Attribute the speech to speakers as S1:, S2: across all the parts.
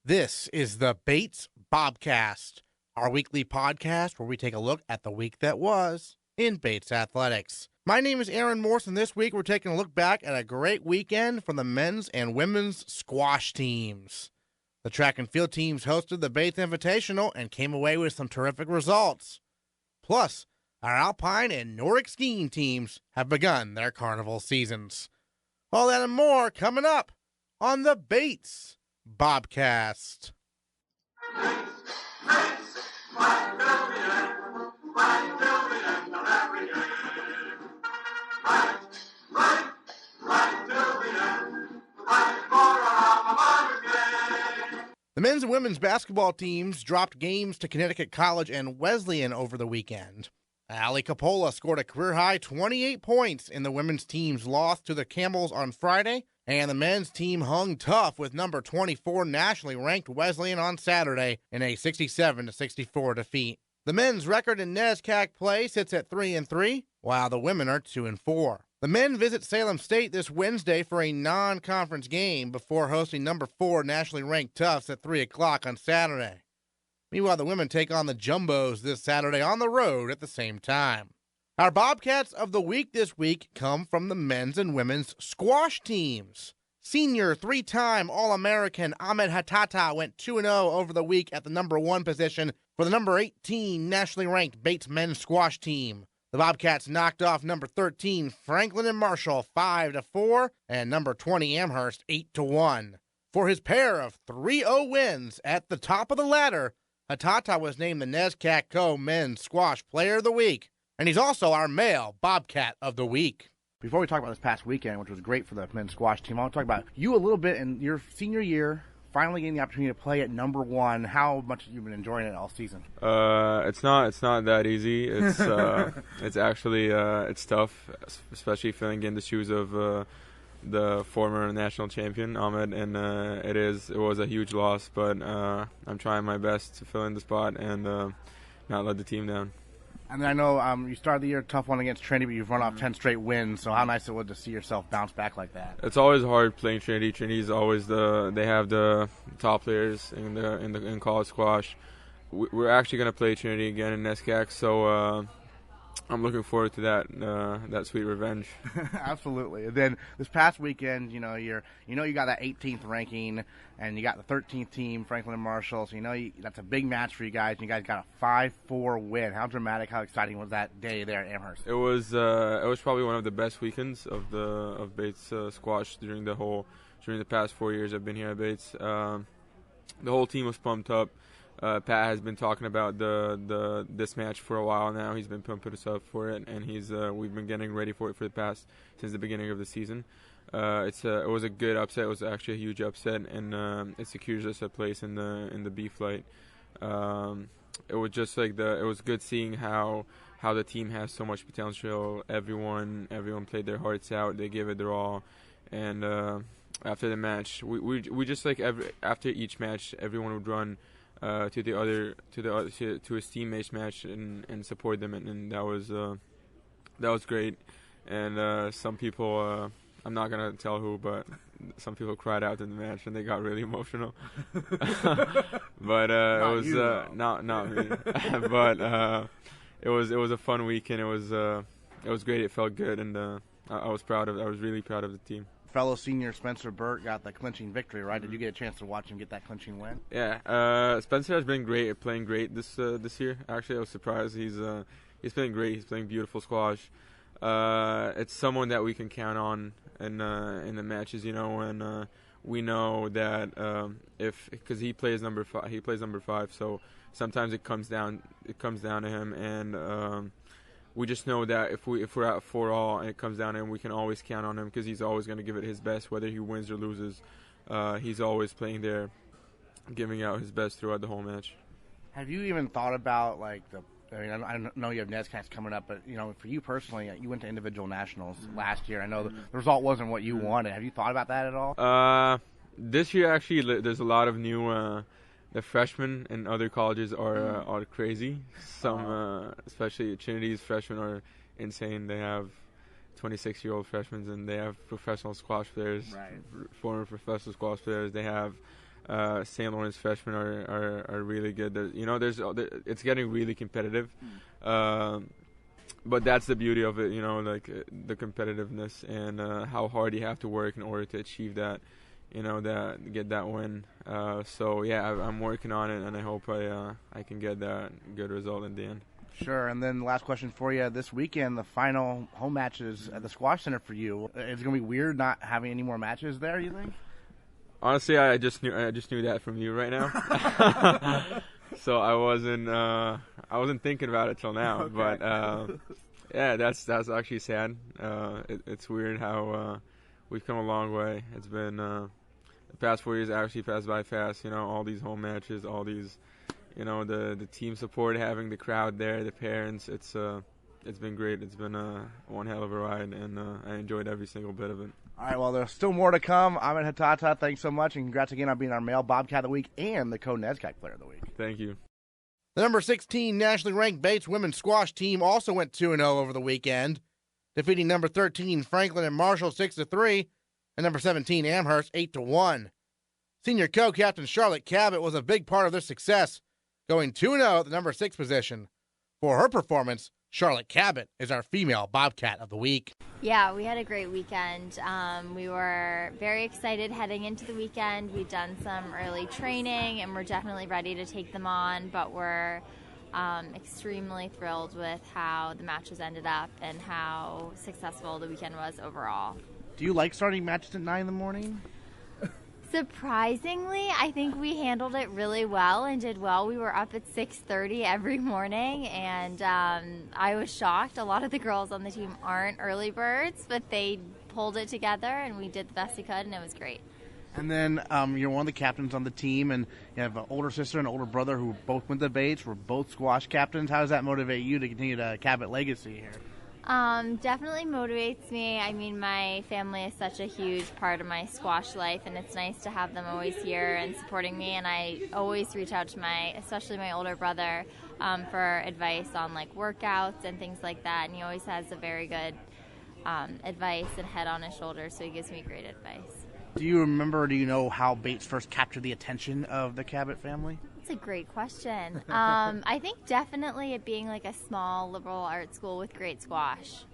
S1: This is the Bates Bobcast, our weekly podcast where we take a look at the week that was in Bates Athletics. My name is Aaron Morse, and this week we're taking a look back at a great weekend from the men's and women's squash teams. The track and field teams hosted the Bates Invitational and came away with some terrific results. Plus, our alpine and Nordic skiing teams have begun their carnival seasons. All that and more coming up on the Bates Bobcast. The men's and women's basketball teams dropped games to Connecticut College and Wesleyan over the weekend. Allie Capola scored a career-high 28 points in the women's team's loss to the Camels on Friday, and the men's team hung tough with number 24 nationally ranked Wesleyan on Saturday in a 67-64 defeat. The men's record in NESCAC play sits at 3-3, while the women are 2-4. The men visit Salem State this Wednesday for a non-conference game before hosting number 4 nationally ranked Tufts at 3 o'clock on Saturday. Meanwhile, the women take on the Jumbos this Saturday on the road at the same time. Our Bobcats of the week this week come from the men's and women's squash teams. Senior three-time All-American Ahmed Hatata went 2-0 over the week at the number 1 position for the number 18 nationally ranked Bates men's squash team. The Bobcats knocked off number 13 Franklin and Marshall 5-4 and number 20 Amherst 8-1. For his pair of 3-0 wins at the top of the ladder, Hatata was named the NESCAC Co. Men's Squash Player of the Week, and he's also our male Bobcat of the Week. Before we talk about this past weekend, which was great for the men's squash team, I want to talk about you a little bit in your senior year, finally getting the opportunity to play at number 1. How much have you been enjoying it all season?
S2: It's not that easy. It's it's actually it's tough, especially filling in the shoes of the former national champion Ahmed, and it was a huge loss. But I'm trying my best to fill in the spot and not let the team down.
S1: And I know you started the year tough one against Trinity, but you've run off 10 straight wins. So how nice it was to see yourself bounce back like that.
S2: It's always hard playing Trinity. Trinity's always they have the top players in college squash. We're actually going to play Trinity again in NESCAC, so I'm looking forward to that sweet revenge.
S1: Absolutely. And then this past weekend, you got that 18th ranking, and you got the 13th team, Franklin and Marshall. So that's a big match for you guys. And you guys got a 5-4 win. How dramatic, how exciting was that day there at Amherst?
S2: It was probably one of the best weekends of Bates squash during the past 4 years I've been here at Bates. The whole team was pumped up. Pat has been talking about this match for a while now. He's been pumping us up for it, and we've been getting ready for it since the beginning of the season. It was a good upset. It was actually a huge upset, and it secures us a place in the B flight. It was just it was good seeing how the team has so much potential. Everyone played their hearts out. They gave it their all, and after the match, we just after each match, everyone would run to his teammates match and support them, and that was great. And some people, I'm not gonna tell who, but some people cried out in the match and they got really emotional. But it was not me. But it was a fun weekend. It was great. It felt good, and I was really proud of the team.
S1: Fellow senior Spencer Burt got the clinching victory, right? Did you get a chance to watch him get that clinching win?
S2: Yeah, Spencer has been great at playing great this year. Actually, I was surprised. He's playing great. He's playing beautiful squash. It's someone that we can count on in the matches, and we know that because he plays number 5, so sometimes it comes down to him, and we just know that if we're at 4-all and it comes down to him, we can always count on him because he's always going to give it his best, whether he wins or loses. He's always playing there, giving out his best throughout the whole match.
S1: Have you even thought about I know you have NESCACs coming up, but for you personally, you went to individual nationals last year. I know the result wasn't what you wanted. Have you thought about that at all?
S2: This year, actually, there's a lot of new. The freshmen in other colleges are crazy. Some, especially Trinity's freshmen, are insane. They have 26-year-old freshmen, and they have professional squash players,
S1: right.
S2: Former professional squash players. They have St. Lawrence freshmen are really good. It's getting really competitive. But that's the beauty of it, the competitiveness and how hard you have to work in order to achieve that, get that win. I'm working on it, and I hope I can get that good result in the end.
S3: Sure, and then last question for you. This weekend, the final home matches at the Squash Center for you. It's going to be weird not having any more matches there, you think?
S2: Honestly, I just knew that from you right now. So I wasn't thinking about it till now. Okay. But that's actually sad. It's weird how we've come a long way. It's been the past 4 years actually passed by fast. All these home matches, all these, the team support, having the crowd there, the parents. It's been great. It's been one hell of a ride, and I enjoyed every single bit of it.
S3: All right, well, there's still more to come. Ahmed Hatata, thanks so much, and congrats again on being our male Bobcat of the Week and the Co-NESCAC Player of the Week.
S2: Thank you.
S1: The number 16 nationally ranked Bates women's squash team also went 2-0 over the weekend, defeating number 13 Franklin and Marshall 6-3 and number 17 Amherst 8-1. Senior co-captain Charlotte Cabot was a big part of their success, going 2-0 at the number 6 position. For her performance, Charlotte Cabot is our female Bobcat of the Week.
S4: Yeah, we had a great weekend. We were very excited heading into the weekend. We'd done some early training, and we're definitely ready to take them on, but we're extremely thrilled with how the matches ended up and how successful the weekend was overall.
S3: Do you like starting matches at 9 in the morning?
S4: Surprisingly, I think we handled it really well and did well. We were up at 6:30 every morning, and I was shocked. A lot of the girls on the team aren't early birds, but they pulled it together, and we did the best we could, and it was great.
S3: And then you're one of the captains on the team, and you have an older sister and an older brother who both went to Bates. We're both squash captains. How does that motivate you to continue the Cabot legacy here?
S4: Definitely motivates me. I mean, my family is such a huge part of my squash life, and it's nice to have them always here and supporting me. And I always reach out to especially my older brother, for advice on like workouts and things like that. And he always has a very good advice and head on his shoulders, so he gives me great advice.
S3: Do you remember, or do you know how Bates first captured the attention of the Cabot family?
S4: That's a great question. I think definitely it being like a small liberal arts school with great squash.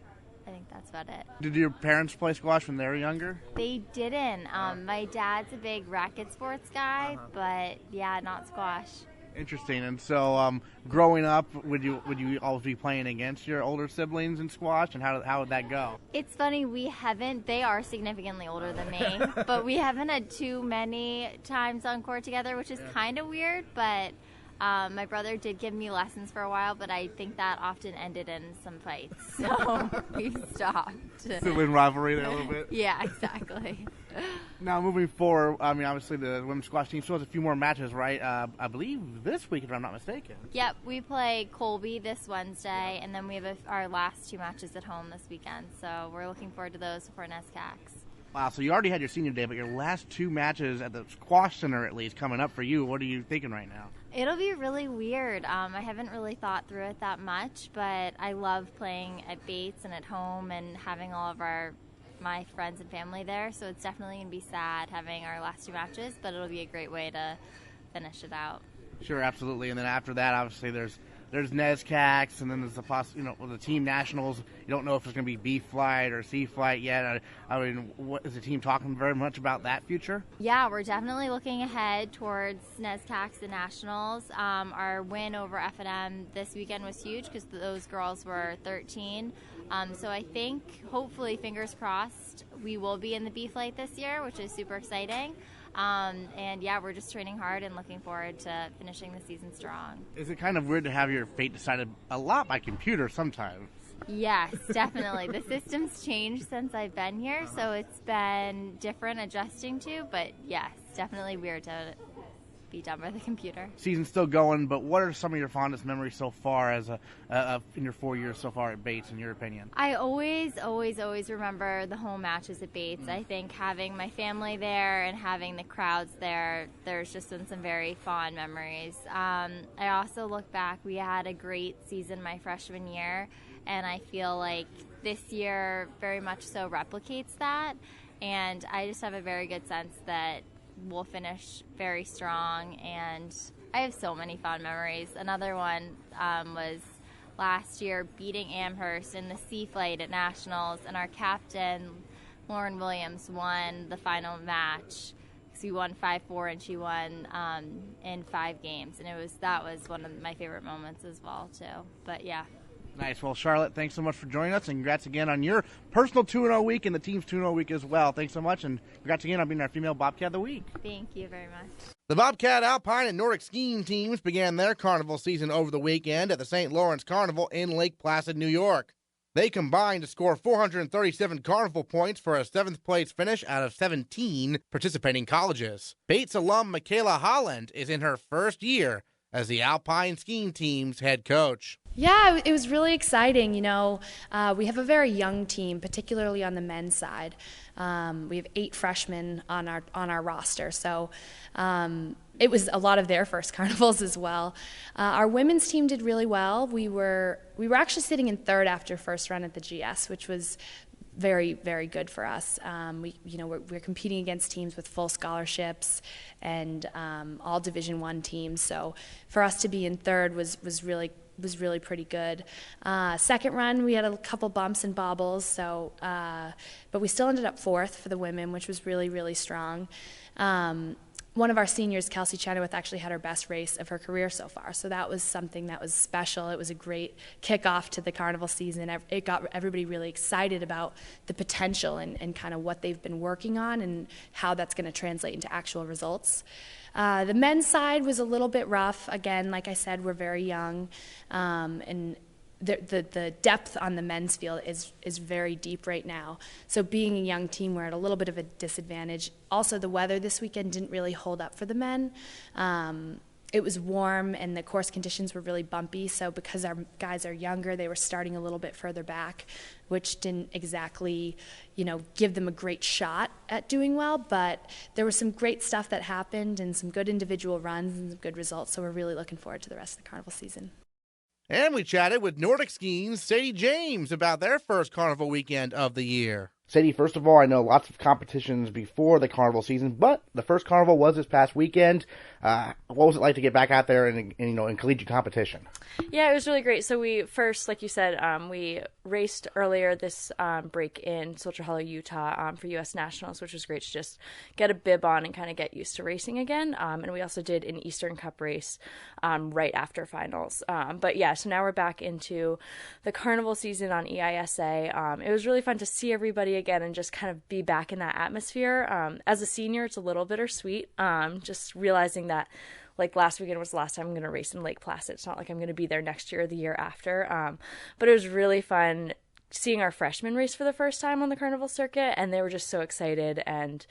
S4: I think that's about it.
S3: Did your parents play squash when they were younger?
S4: They didn't. My dad's a big racket sports guy, but yeah, not squash.
S3: Interesting. And so, growing up, would you always be playing against your older siblings in squash, and how would that go?
S4: It's funny, we haven't. They are significantly older than me, but we haven't had too many times on court together, which is kind of weird. But my brother did give me lessons for a while, but I think that often ended in some fights, so we stopped.
S3: Sibling rivalry there a little bit.
S4: Yeah, exactly.
S3: Now, moving forward, I mean, obviously the women's squash team still has a few more matches, right? I believe this week, if I'm not mistaken.
S4: Yep, we play Colby this Wednesday, and then we have our last 2 matches at home this weekend. So we're looking forward to those before NESCACs.
S3: Wow, so you already had your senior day, but your last 2 matches at the Squash Center, at least, coming up for you. What are you thinking right now?
S4: It'll be really weird. I haven't really thought through it that much, but I love playing at Bates and at home and having all of my friends and family there, so it's definitely going to be sad having our last 2 matches, but it'll be a great way to finish it out.
S3: Sure, absolutely. And then after that, obviously, there's NESCACs, and then there's the team nationals. You don't know if there's going to be B flight or C flight yet. I mean, what is the team talking very much about that future?
S4: Yeah, we're definitely looking ahead towards NESCACs and nationals. Our win over F&M this weekend was huge because those girls were 13. So I think, hopefully, fingers crossed, we will be in the B flight this year, which is super exciting. And yeah, we're just training hard and looking forward to finishing the season strong.
S3: Is it kind of weird to have your fate decided a lot by computer sometimes?
S4: Yes, definitely. The system's changed since I've been here, so it's been different adjusting to, but yes, definitely weird to be done by the computer.
S3: Season's still going, but what are some of your fondest memories so far as in your 4 years so far at Bates, in your opinion?
S4: I always remember the home matches at Bates. I think having my family there and having the crowds there, there's just been some very fond memories. I also look back, we had a great season my freshman year, and I feel like this year very much so replicates that, and I just have a very good sense that we'll finish very strong, and I have so many fond memories. Another one was last year beating Amherst in the sea flight at Nationals, and our captain, Lauren Williams, won the final match. We won 5-4, and she won in 5 games, and that was one of my favorite moments as well too. But yeah.
S3: Nice. Well, Charlotte, thanks so much for joining us, and congrats again on your personal 2-0 week and the team's 2-0 week as well. Thanks so much, and congrats again on being our female Bobcat of the week.
S4: Thank you very much.
S1: The Bobcat, Alpine, and Nordic skiing teams began their carnival season over the weekend at the St. Lawrence Carnival in Lake Placid, New York. They combined to score 437 carnival points for a 7th-place finish out of 17 participating colleges. Bates alum Michaela Holland is in her first year as the Alpine skiing team's head coach.
S5: Yeah, it was really exciting. We have a very young team, particularly on the men's side. We have 8 freshmen on our roster, so it was a lot of their first carnivals as well. Our women's team did really well. We were actually sitting in 3rd after first run at the GS, which was very, very good for us. We're competing against teams with full scholarships and all Division I teams. So for us to be in 3rd was really pretty good. Second run, we had a couple bumps and bobbles, but we still ended up 4th for the women, which was really, really strong. One of our seniors, Kelsey Chenoweth, actually had her best race of her career so far, so that was something that was special. It was a great kickoff to the carnival season. It got everybody really excited about the potential and kind of what they've been working on and how that's going to translate into actual results. The men's side was a little bit rough. Again, like I said, we're very young, and the depth on the men's field is very deep right now. So being a young team, we're at a little bit of a disadvantage. Also, the weather this weekend didn't really hold up for the men. It was warm and the course conditions were really bumpy, so because our guys are younger, they were starting a little bit further back, which didn't exactly, give them a great shot at doing well, but there was some great stuff that happened and some good individual runs and some good results, so we're really looking forward to the rest of the carnival season.
S1: And we chatted with Nordic skiing's Sadie James about their first carnival weekend of the year.
S3: Sadie, first of all, I know lots of competitions before the carnival season, but the first carnival was this past weekend. What was it like to get back out there in collegiate competition?
S6: Yeah, it was really great. So we first, like you said, we raced earlier this break in Soldier Hollow, Utah for U.S. Nationals, which was great to just get a bib on and kind of get used to racing again. And we also did an Eastern Cup race right after finals. But yeah, so now we're back into the carnival season on EISA. It was really fun to see everybody again and just kind of be back in that atmosphere. As a senior, it's a little bittersweet, just realizing that like last weekend was the last time I'm going to race in Lake Placid. It's not like I'm going to be there next year or the year after. But it was really fun seeing our freshmen race for the first time on the carnival circuit, and they were just so excited, and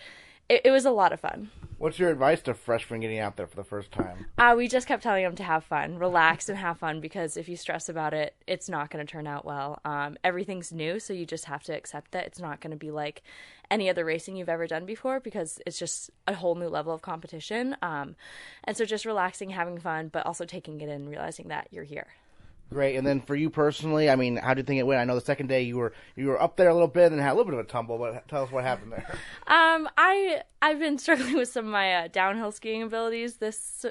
S6: it was a lot of fun.
S3: What's your advice to freshmen getting out there for the first time?
S6: We just kept telling them to have fun, relax and have fun, because if you stress about it, it's not going to turn out well. Everything's new, so you just have to accept that it's not going to be like any other racing you've ever done before, because it's just a whole new level of competition. And so just relaxing, having fun, but also taking it in, realizing that you're here.
S3: Great. And then for you personally, I mean, how do you think it went? I know the second day you were up there a little bit and had a little bit of a tumble, but tell us what happened there.
S6: I've been struggling with some of my downhill skiing abilities this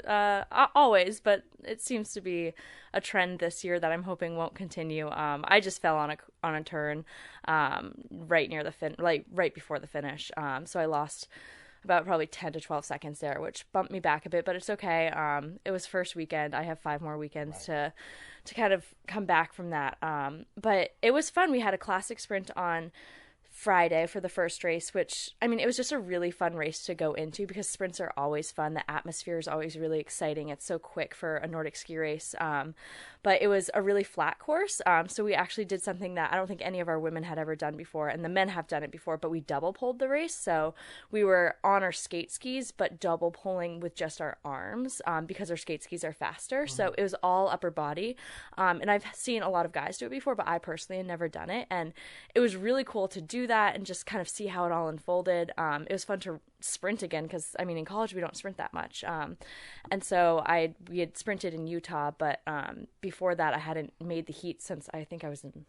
S6: always, but it seems to be a trend this year that I'm hoping won't continue. I just fell on a turn right near the right before the finish. So I lost about probably 10 to 12 seconds there, which bumped me back a bit, but it's okay. It was first weekend. I have 5 more weekends to kind of come back from that. But it was fun. We had a classic sprint on Friday for the first race, which, I mean, it was just a really fun race to go into because sprints are always fun. The atmosphere is always really exciting. It's so quick for a Nordic ski race. But it was a really flat course. So we actually did something that I don't think any of our women had ever done before, and the men have done it before, but we double poled the race. So we were on our skate skis, but double poling with just our arms because our skate skis are faster. Mm-hmm. So it was all upper body. And I've seen a lot of guys do it before, but I personally had never done it. And it was really cool to do that and just kind of see how it all unfolded. It was fun to sprint again because, I mean, in college we don't sprint that much. And so we had sprinted in Utah, but before that I hadn't made the heat since I think I was in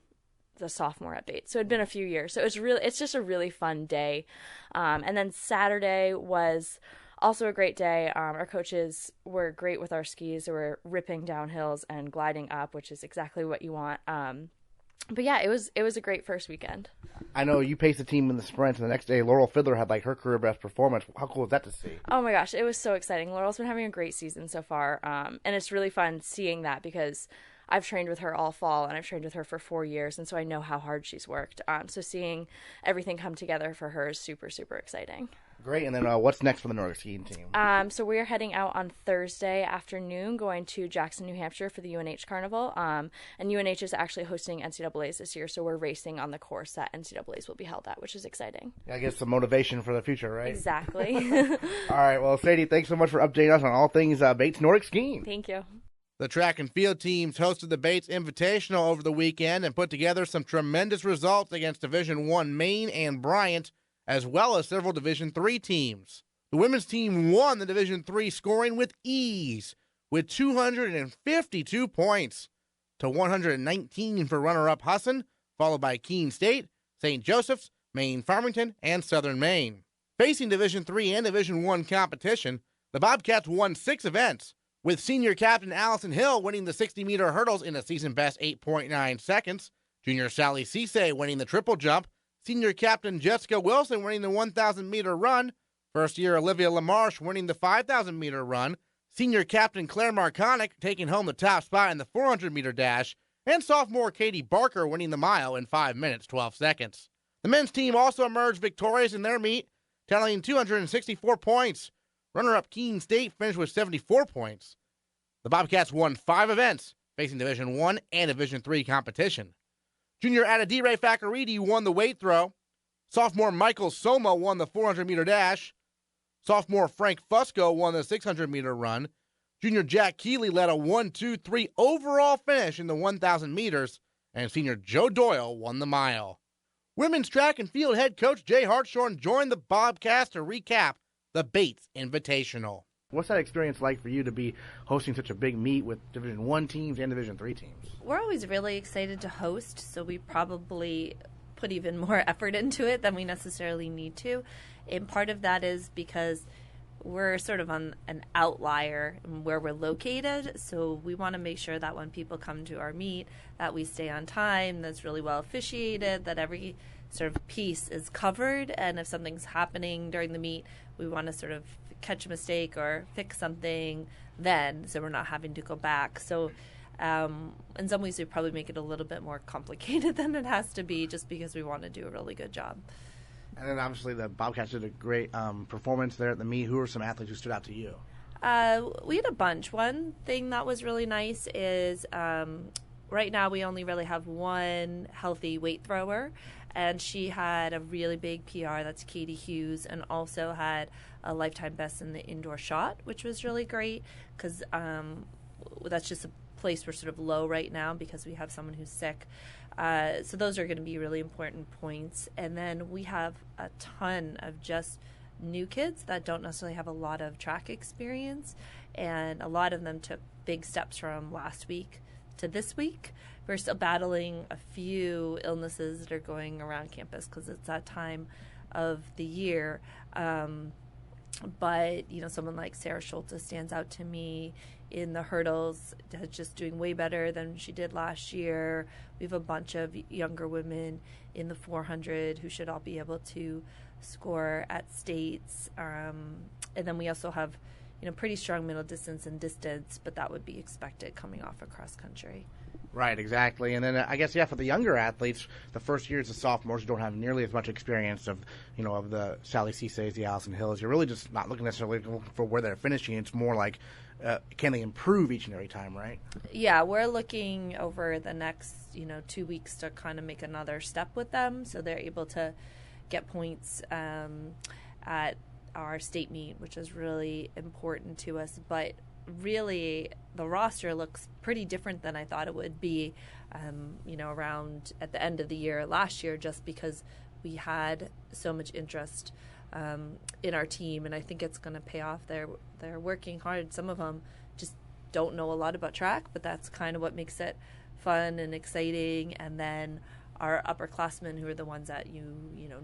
S6: the sophomore at Bates. So it'd been a few years. So it's just a really fun day. And then Saturday was also a great day. Our coaches were great with our skis. They were ripping down hills and gliding up, which is exactly what you want. But yeah, it was a great first weekend.
S3: I know you paced the team in the sprint, and the next day Laurel Fiddler had her career best performance. How cool was that to see?
S6: Oh my gosh, it was so exciting. Laurel's been having a great season so far, and it's really fun seeing that because I've trained with her all fall, and I've trained with her for 4 years, and so I know how hard she's worked. So seeing everything come together for her is super, super exciting.
S3: Great, and then what's next for the Nordic skiing team?
S6: So we're heading out on Thursday afternoon, going to Jackson, New Hampshire for the UNH Carnival. And UNH is actually hosting NCAAs this year, so we're racing on the course that NCAAs will be held at, which is exciting.
S3: I guess some motivation for the future, right?
S6: Exactly.
S3: All right, well, Sadie, thanks so much for updating us on all things Bates Nordic skiing.
S6: Thank you.
S1: The track and field teams hosted the Bates Invitational over the weekend and put together some tremendous results against Division I Maine and Bryant, as well as several Division III teams. The women's team won the Division III scoring with ease, with 252 points to 119 for runner-up Husson, followed by Keene State, St. Joseph's, Maine Farmington, and Southern Maine. Facing Division III and Division I competition, the Bobcats won 6 events, with senior captain Allison Hill winning the 60-meter hurdles in a season-best 8.9 seconds, junior Sally Cisse winning the triple jump, senior captain Jessica Wilson winning the 1,000-meter run, first-year Olivia LaMarche winning the 5,000-meter run, senior captain Claire Marconic taking home the top spot in the 400-meter dash, and sophomore Katie Barker winning the mile in 5 minutes, 12 seconds. The men's team also emerged victorious in their meet, tallying 264 points. Runner-up Keene State finished with 74 points. The Bobcats won 5 events, facing Division I and Division III competition. Junior Adedire Fakaridi won the weight throw. Sophomore Michael Soma won the 400-meter dash. Sophomore Frank Fusco won the 600-meter run. Junior Jack Keeley led a 1-2-3 overall finish in the 1,000 meters, and senior Joe Doyle won the mile. Women's track and field head coach Jay Hartshorn joined the Bobcast to recap the Bates Invitational.
S3: What's that experience like for you to be hosting such a big meet with Division I teams and Division III teams?
S7: We're always really excited to host, so we probably put even more effort into it than we necessarily need to. And part of that is because we're sort of on an outlier in where we're located, so we want to make sure that when people come to our meet, that we stay on time, that's really well officiated, that every sort of piece is covered, and if something's happening during the meet, we want to sort of catch a mistake or fix something then, so we're not having to go back. So in some ways we probably make it a little bit more complicated than it has to be, just because we want to do a really good job.
S3: And then obviously the Bobcats did a great performance there at the meet. Who are some athletes who stood out to you?
S7: We had a bunch. One thing that was really nice is right now we only really have one healthy weight thrower, and she had a really big PR. That's Katie Hughes, and also had a lifetime best in the indoor shot, which was really great because that's just a place we're sort of low right now because we have someone who's sick. So those are going to be really important points. And then we have a ton of just new kids that don't necessarily have a lot of track experience, and a lot of them took big steps from last week to this week. We're still battling a few illnesses that are going around campus because it's that time of the year. But, someone like Sarah Schultz stands out to me in the hurdles, just doing way better than she did last year. We have a bunch of younger women in the 400 who should all be able to score at states. And then we also have, pretty strong middle distance and distance, but that would be expected coming off of cross country.
S3: Right, exactly. And then I guess, for the younger athletes, the first year as the sophomores who don't have nearly as much experience of the Sally Cisse's, the Allison Hills, you're really just not looking necessarily for where they're finishing. It's more like, can they improve each and every time, right?
S7: Yeah, we're looking over the next, 2 weeks to kind of make another step with them so they're able to get points at our state meet, which is really important to us. But really, the roster looks pretty different than I thought it would be, around at the end of the year last year, just because we had so much interest in our team, and I think it's going to pay off. They're working hard. Some of them just don't know a lot about track, but that's kind of what makes it fun and exciting. And then our upperclassmen, who are the ones that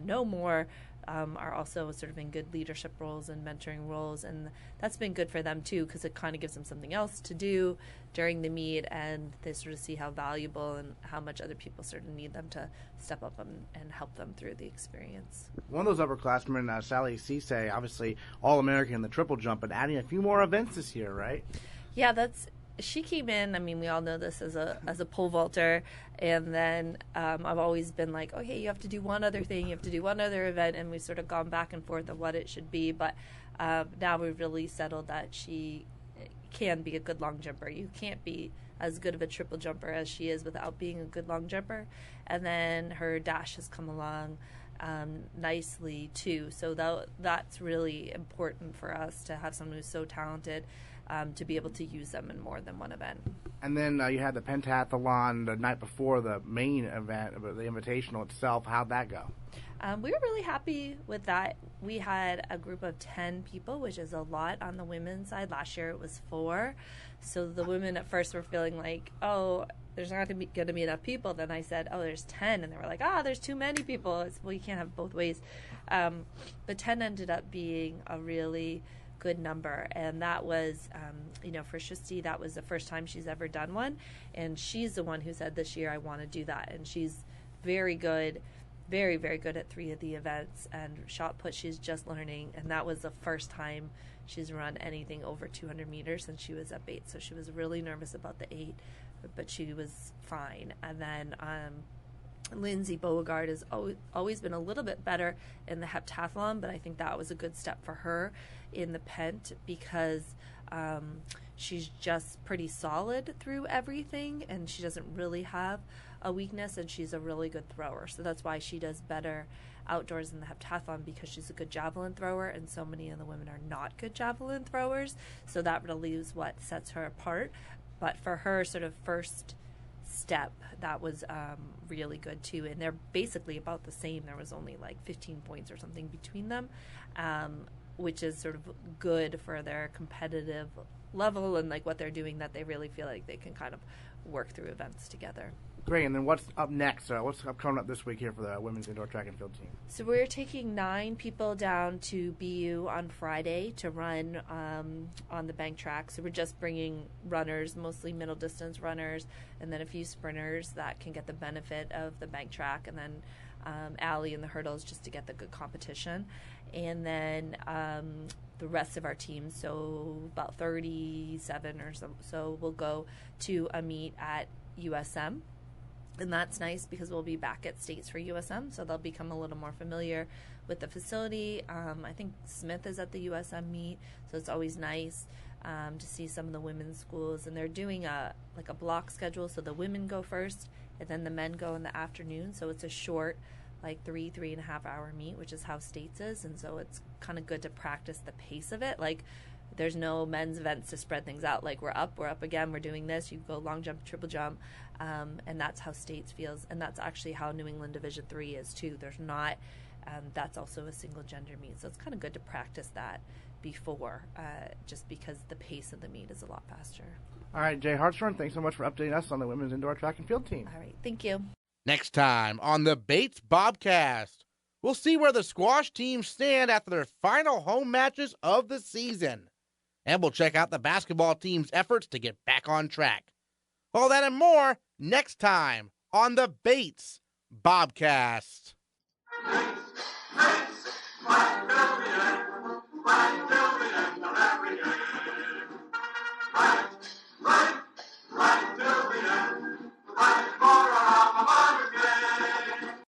S7: know more, are also sort of in good leadership roles and mentoring roles, and that's been good for them too, because it kind of gives them something else to do during the meet, and they sort of see how valuable and how much other people sort of need them to step up and help them through the experience.
S3: One of those upperclassmen, Sally Cisse, obviously All-American in the triple jump, but adding a few more events this year, right?
S7: Yeah, she came in, I mean, we all know this as a pole vaulter, and then I've always been like, okay, you have to do one other thing, you have to do one other event, and we've sort of gone back and forth on what it should be, but now we've really settled that she can be a good long jumper. You can't be as good of a triple jumper as she is without being a good long jumper, and then her dash has come along nicely too, so that's really important for us to have someone who's so talented, to be able to use them in more than one event.
S3: And then you had the pentathlon the night before the main event, the invitational itself. How'd that go?
S7: We were really happy with that. We had a group of 10 people, which is a lot on the women's side. Last year it was 4. So the women at first were feeling like, oh, there's not going to be enough people. Then I said, oh, there's 10. And they were like, there's too many people. Well, you can't have both ways. But 10 ended up being a really good number, and that was for Shusti, that was the first time she's ever done one, and she's the one who said this year, I want to do that, and she's very good, very, very good at 3 of the events, and shot put she's just learning, and that was the first time she's run anything over 200 meters since she was at Bates, so she was really nervous about the 8, but she was fine. And then Lindsay Beauregard has always been a little bit better in the heptathlon, but I think that was a good step for her in the pent, because she's just pretty solid through everything, and she doesn't really have a weakness, and she's a really good thrower. So that's why she does better outdoors in the heptathlon, because she's a good javelin thrower, and so many of the women are not good javelin throwers. So that really is what sets her apart. But for her sort of first step, that was really good too, and they're basically about the same. There was only like 15 points or something between them, which is sort of good for their competitive level and like what they're doing, that they really feel like they can kind of work through events together.
S3: Great. And then what's up next? What's coming up this week here for the women's indoor track and field team?
S7: So we're taking 9 people down to BU on Friday to run on the bank track. So we're just bringing runners, mostly middle distance runners, and then a few sprinters that can get the benefit of the bank track, and then Allie and the hurdles just to get the good competition. And then the rest of our team, so about 37 or so will go to a meet at USM. And that's nice because we'll be back at States for USM, so they'll become a little more familiar with the facility. I think Smith is at the USM meet, so it's always nice to see some of the women's schools. And they're doing a block schedule, so the women go first, and then the men go in the afternoon. So it's a short, like 3.5 hour meet, which is how States is, and so it's kind of good to practice the pace of it. Like, there's no men's events to spread things out. Like, we're up again, we're doing this. You go long jump, triple jump, and that's how States feels. And that's actually how New England Division III is, too. There's not, that's also a single gender meet. So it's kind of good to practice that before, just because the pace of the meet is a lot faster.
S3: All right, Jay Hartshorn, thanks so much for updating us on the women's indoor track and field team.
S7: All right, thank you.
S1: Next time on the Bates Bobcast, we'll see where the squash teams stand after their final home matches of the season. And we'll check out the basketball team's efforts to get back on track. All that and more next time on the Bates Bobcast.
S8: Bates, Bates,